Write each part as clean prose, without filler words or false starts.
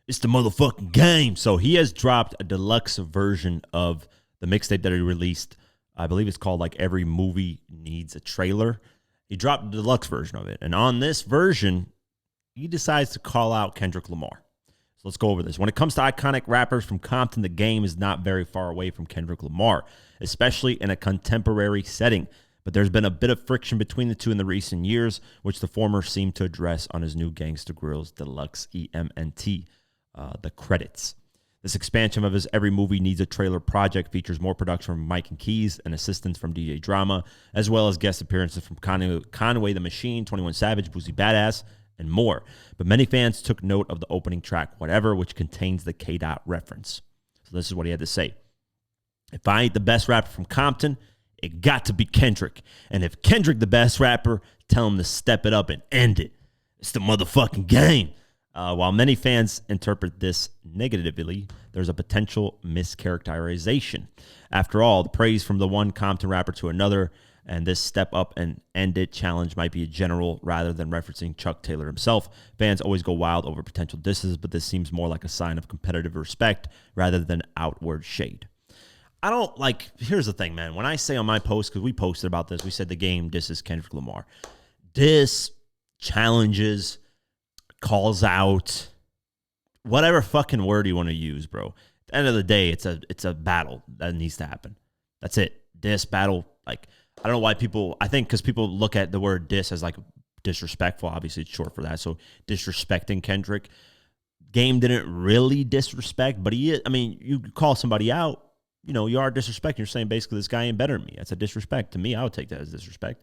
It's the motherfucking game. So he has dropped a deluxe version of the mixtape that he released. I believe it's called like Every Movie Needs a Trailer. He dropped a deluxe version of it. And on this version, he decides to call out Kendrick Lamar. So let's go over this. When it comes to iconic rappers from Compton, the game is not very far away from Kendrick Lamar, especially in a contemporary setting. But there's been a bit of friction between the two in the recent years, which the former seemed to address on his new Gangsta Grillz Deluxe EMNT, the credits. This expansion of his Every Movie Needs a Trailer project features more production from Mike and Keys and assistance from DJ Drama, as well as guest appearances from Conway the Machine, 21 Savage, Boosie Badass, and more. But many fans took note of the opening track, Whatever, which contains the K-Dot reference. So this is what he had to say. If I ain't the best rapper from Compton, it got to be Kendrick. And if Kendrick the best rapper, tell him to step it up and end it. It's the motherfucking game. While many fans interpret this negatively, there's a potential mischaracterization. After all, the praise from the one Compton rapper to another, and this step up and end it challenge might be a general rather than referencing Chuck Taylor himself. Fans always go wild over potential disses, but this seems more like a sign of competitive respect rather than outward shade. I don't like, here's the thing, man. When I say on my post, because we posted about this, we said the game disses Kendrick Lamar. Diss, challenges, calls out, whatever fucking word you want to use, bro. At the end of the day, it's a battle that needs to happen. That's it. Diss, battle, like, I don't know why people, I think because people look at the word diss as like disrespectful. Obviously, it's short for that. So disrespecting Kendrick. Game didn't really disrespect, but he is, I mean, you call somebody out, you know, you are disrespecting. You're saying basically this guy ain't better than me. That's a disrespect. To me, I would take that as disrespect.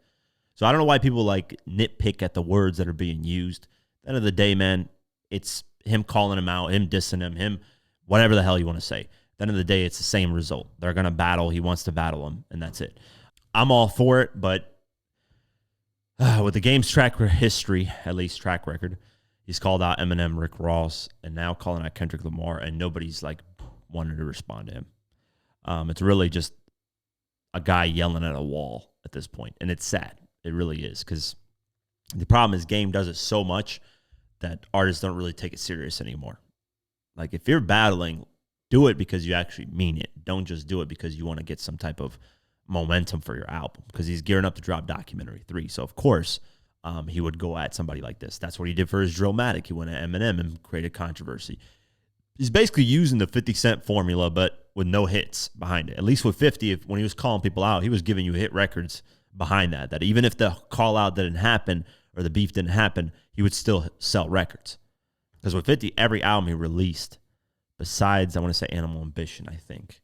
So I don't know why people like nitpick at the words that are being used. At the end of the day, man, it's him calling him out, him dissing him, whatever the hell you want to say. At the end of the day, it's the same result. They're going to battle. He wants to battle him, and that's it. I'm all for it, but with the game's track history, at least track record, he's called out Eminem, Rick Ross, and now calling out Kendrick Lamar, and nobody's like wanted to respond to him. It's really just a guy yelling at a wall at this point, and it's sad. It really is, because the problem is Game does it so much that artists don't really take it serious anymore. Like, if you're battling, do it because you actually mean it. Don't just do it because you want to get some type of momentum for your album, because he's gearing up to drop Documentary 3. So, of course, he would go at somebody like this. That's what he did for his Drillmatic. He went at Eminem and created controversy. He's basically using the 50 Cent formula, but with no hits behind it. At least with 50, when he was calling people out, he was giving you hit records behind that. That even if the call out didn't happen or the beef didn't happen, he would still sell records. Because with 50, every album he released, besides, I want to say Animal Ambition, I think.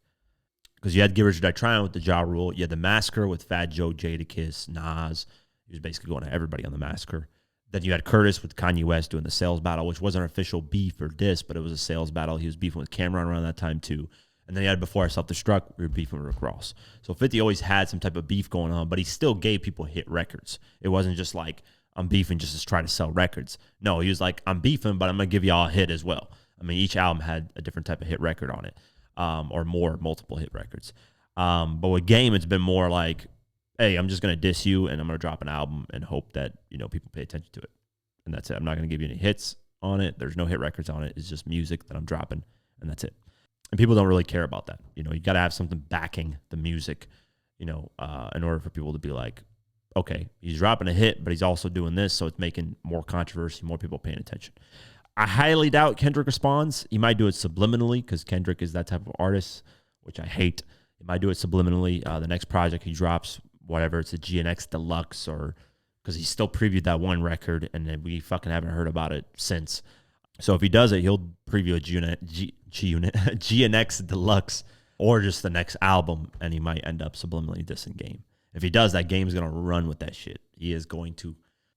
Because you had Get Rich or Die Trying with the Ja Rule. You had The Massacre with Fat Joe, Jadakiss, Nas. He was basically going to everybody on The Massacre. Then you had Curtis with Kanye West doing the sales battle, which wasn't an official beef or diss, but it was a sales battle. He was beefing with Cameron around that time too. And then you had Before I Self-Destruct, we were beefing with Rick Ross. So 50 always had some type of beef going on, but he still gave people hit records. It wasn't just like, I'm beefing just to try to sell records. No, he was like, I'm beefing, but I'm going to give y'all a hit as well. I mean, each album had a different type of hit record on it. Or multiple hit records. But with Game, it's been more like, hey, I'm just going to diss you, and I'm going to drop an album and hope that, you know, people pay attention to it. And that's it. I'm not going to give you any hits on it. There's no hit records on it. It's just music that I'm dropping, and that's it. And people don't really care about that. You know, you got to have something backing the music, you know, in order for people to be like, okay, he's dropping a hit, but he's also doing this, so it's making more controversy, more people paying attention. I highly doubt Kendrick responds. He might do it subliminally, because Kendrick is that type of artist, which I hate. He might do it subliminally. The next project he drops, whatever, it's a GNX Deluxe, or because he still previewed that one record, and then we fucking haven't heard about it since. So if he does it, he'll preview a GNX Deluxe, or just the next album, and he might end up subliminally dissing Game. If he does that, Game's going to run with that shit. He is going to,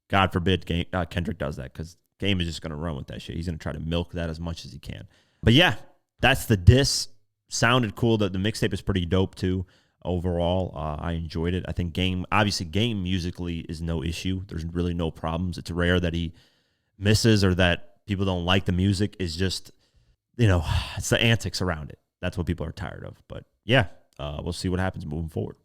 God forbid, Kendrick does that, because Game is just going to run with that shit. He's going to try to milk that as much as he can. But yeah, that's the diss. Sounded cool. The mixtape is pretty dope too. Overall, I enjoyed it. I think Game musically is no issue. There's really no problems. It's rare that he misses or that people don't like the music. It's just, you know, it's the antics around it. That's what people are tired of. But yeah, we'll see what happens moving forward.